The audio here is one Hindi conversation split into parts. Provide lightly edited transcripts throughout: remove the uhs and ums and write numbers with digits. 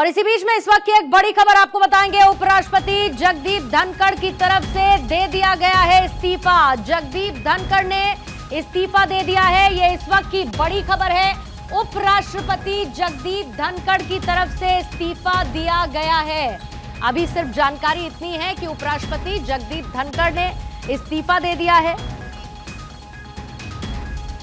और इसी बीच में इस वक्त की एक बड़ी खबर आपको बताएंगे। उपराष्ट्रपति जगदीप धनखड़ की तरफ से दे दिया गया है इस्तीफा। जगदीप धनखड़ ने इस्तीफा दे दिया है, ये इस वक्त की बड़ी खबर है। उपराष्ट्रपति जगदीप धनखड़ की तरफ से इस्तीफा दिया गया है। अभी सिर्फ जानकारी इतनी है कि उपराष्ट्रपति जगदीप धनखड़ ने इस्तीफा दे दिया है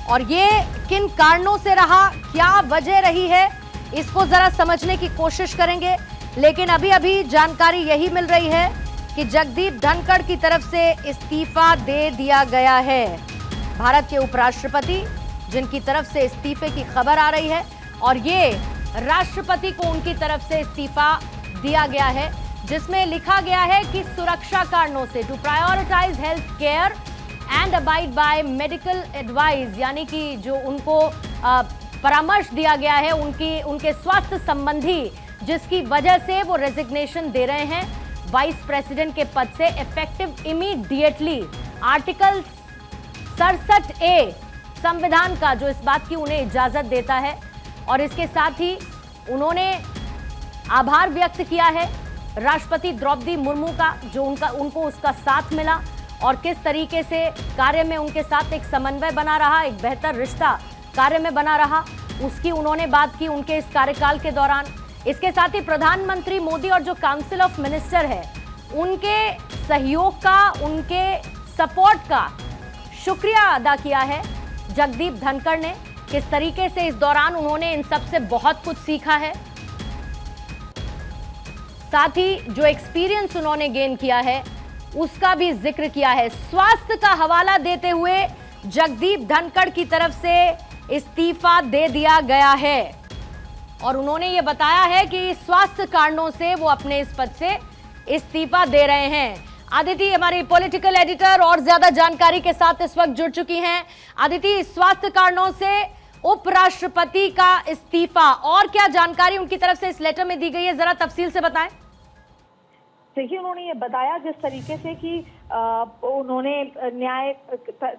और ये किन कारणों से रहा, क्या वजह रही है, इसको जरा समझने की कोशिश करेंगे। लेकिन अभी अभी जानकारी यही मिल रही है कि जगदीप धनखड़ की तरफ से इस्तीफा दे दिया गया है। भारत के उपराष्ट्रपति जिनकी तरफ से इस्तीफे की खबर आ रही है और ये राष्ट्रपति को उनकी तरफ से इस्तीफा दिया गया है, जिसमें लिखा गया है कि सुरक्षा कारणों से to prioritize health care and abide by medical advice, यानी कि जो उनको परामर्श दिया गया है उनके स्वास्थ्य संबंधी, जिसकी वजह से वो रेजिग्नेशन दे रहे हैं वाइस प्रेसिडेंट के पद से इफेक्टिव इमीडिएटली। आर्टिकल 67A संविधान का जो इस बात की उन्हें इजाजत देता है और इसके साथ ही उन्होंने आभार व्यक्त किया है राष्ट्रपति द्रौपदी मुर्मू का, जो उनको उसका साथ मिला और किस तरीके से कार्य में उनके साथ एक समन्वय बना रहा, एक बेहतर रिश्ता कार्य में बना रहा, उसकी उन्होंने बात की उनके इस कार्यकाल के दौरान। इसके साथ ही प्रधानमंत्री मोदी और जो काउंसिल ऑफ मिनिस्टर है उनके सहयोग का, उनके सपोर्ट का शुक्रिया अदा किया है जगदीप धनखड़ ने। किस तरीके से इस दौरान उन्होंने इन सब से बहुत कुछ सीखा है, साथ ही जो एक्सपीरियंस उन्होंने गेन किया है उसका भी जिक्र किया है। स्वास्थ्य का हवाला देते हुए जगदीप धनखड़ की तरफ से इस्तीफा दे दिया गया है और उन्होंने ये बताया है कि स्वास्थ्य कारणों से वो अपने इस पद से इस्तीफा दे रहे हैं। आदिति हमारी पॉलिटिकल एडिटर और ज्यादा जानकारी के साथ इस वक्त जुड़ चुकी हैं। आदिति, स्वास्थ्य कारणों से उपराष्ट्रपति का इस्तीफा और क्या जानकारी उनकी तरफ से इस लेटर में दी गई है, जरा तफसील से बताएं। देखिए, उन्होंने ये बताया जिस तरीके से कि उन्होंने न्याय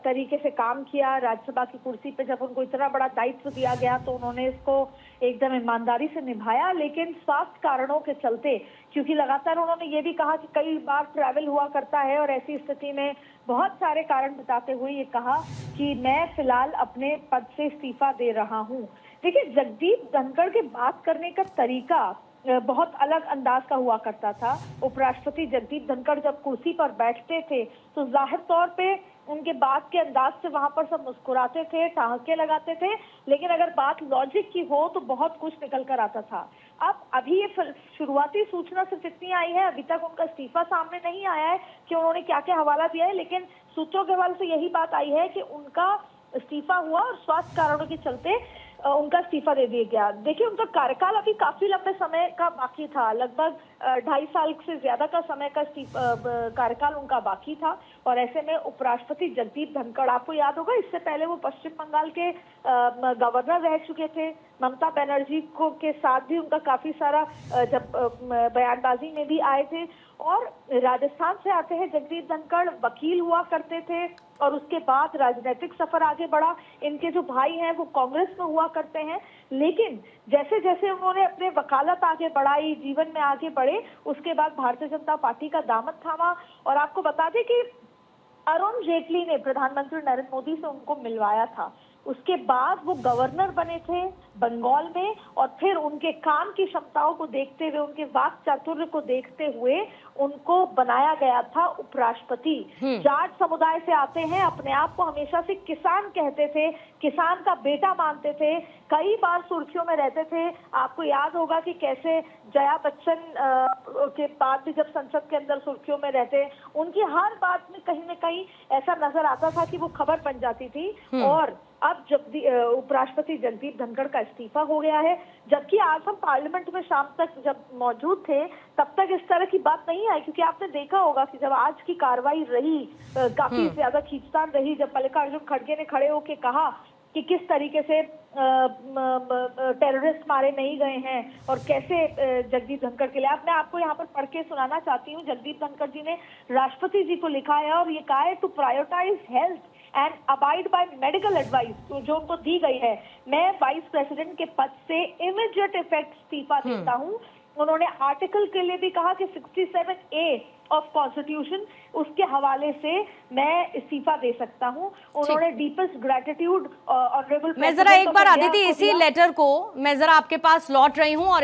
तरीके से काम किया राज्यसभा की कुर्सी पे, जब उनको इतना बड़ा दायित्व दिया गया तो उन्होंने इसको एकदम ईमानदारी से निभाया। लेकिन स्वास्थ्य कारणों के चलते, क्योंकि लगातार उन्होंने ये भी कहा कि कई बार ट्रैवल हुआ करता है और ऐसी स्थिति में बहुत सारे कारण बताते हुए ये कहा कि मैं फिलहाल अपने पद से इस्तीफा दे रहा हूँ। देखिए, जगदीप धनखड़ के बात करने का तरीका बहुत अलग अंदाज का हुआ करता था। उपराष्ट्रपति जगदीप धनखड़ जब कुर्सी पर बैठते थे तो जाहिर तौर पे उनके बात के अंदाज से वहां पर सब मुस्कुराते थे, ठहाके लगाते थे, लेकिन अगर बात लॉजिक की हो तो बहुत कुछ निकल कर आता था। अब अभी ये शुरुआती सूचना सिर्फ इतनी आई है, अभी तक उनका इस्तीफा सामने नहीं आया है कि उन्होंने क्या क्या हवाला दिया है, लेकिन सूत्रों के हवाले से यही बात आई है कि उनका इस्तीफा हुआ और स्वास्थ्य कारणों के चलते उनका इस्तीफा दे दिया गया। देखिए, उनका कार्यकाल अभी काफी लंबे समय का बाकी था, लगभग 2.5 साल से ज्यादा का समय का कार्यकाल उनका बाकी था और ऐसे में उपराष्ट्रपति जगदीप धनखड़, आपको याद होगा इससे पहले वो पश्चिम बंगाल के गवर्नर रह चुके थे। ममता बनर्जी को के साथ भी उनका काफी सारा जब बयानबाजी में भी आए थे और राजस्थान से आते हैं जगदीप धनखड़, वकील हुआ करते थे और उसके बाद राजनीतिक सफर आगे बढ़ा। इनके जो भाई हैं वो कांग्रेस में हुआ करते हैं, लेकिन जैसे जैसे उन्होंने अपने वकालत आगे बढ़ाई, जीवन में आगे बढ़े, उसके बाद भारतीय जनता पार्टी का दामन थामा। और आपको बता दें कि अरुण जेटली ने प्रधानमंत्री नरेंद्र मोदी से उनको मिलवाया था। उसके बाद वो गवर्नर बने थे बंगाल में और फिर उनके काम की क्षमताओं को देखते हुए, उनके वाक चातुर्य को देखते हुए उनको बनाया गया था उपराष्ट्रपति। जाट समुदाय से आते हैं, अपने आप को हमेशा से किसान कहते थे, किसान का बेटा मानते थे, कई बार सुर्खियों में रहते थे। आपको याद होगा कि कैसे जया बच्चन के बाद भी जब संसद के अंदर सुर्खियों में रहते, उनकी हर बात में कहीं न कहीं ऐसा नजर आता था कि वो खबर बन जाती थी। और अब जब उपराष्ट्रपति जगदीप धनखड़ का इस्तीफा हो गया है, जबकि आज हम पार्लियामेंट में शाम तक जब मौजूद थे तब तक इस तरह की बात नहीं आई, क्योंकि आपने देखा होगा कि जब आज की कार्रवाई रही काफी ज्यादा खींचतान रही, जब मल्लिकार्जुन खड़गे ने खड़े होकर कहा कि किस तरीके से टेररिस्ट मारे नहीं गए हैं और कैसे जगदीप धनखड़ के लिए। अब मैं आपको यहाँ पर पढ़ के सुनाना चाहती हूँ। जगदीप धनखड़ जी ने राष्ट्रपति जी को लिखा है और ये कहा है, to prioritize health and abide by medical advice जो उनको दी गई है, मैं वाइस प्रेसिडेंट के पद से इमीडिएट इफेक्ट इस्तीफा देता हूँ। उन्होंने आर्टिकल के लिए भी कहा कि 67A ऑफ कॉन्स्टिट्यूशन उसके हवाले से मैं इस्तीफा दे सकता हूं। उन्होंने डीपेस्ट ग्रेटिट्यूड ऑनरेबल। मैं जरा एक बार अदिति इसी लेटर को मैं जरा आपके पास लौट रही हूँ और